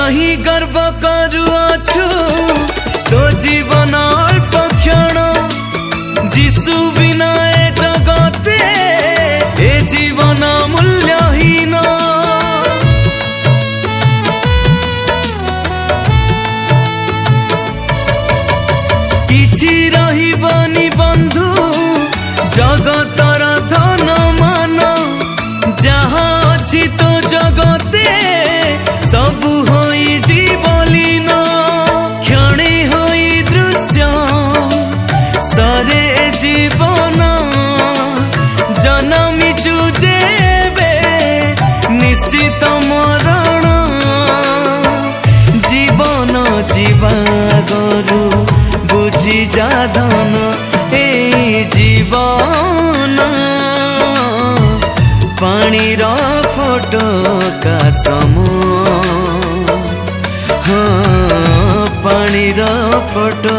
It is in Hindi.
काहि गर्व करुअछु तो जीवन अल्प क्षण जीशु बिना ए जगते ए जीवन मूल्यहीन किछि रहिबनि बंधु जगतर धन मान जहाँ अछि तो जगते सबु होई जीवलीन क्षणे होई दृश्य सरे जीवन जनमिचु जेबे निश्चित मरण जीवन जीवा गरु बुझी जा धन ए जीवन पानीर फोटोका सम हाँ पानीर फोटो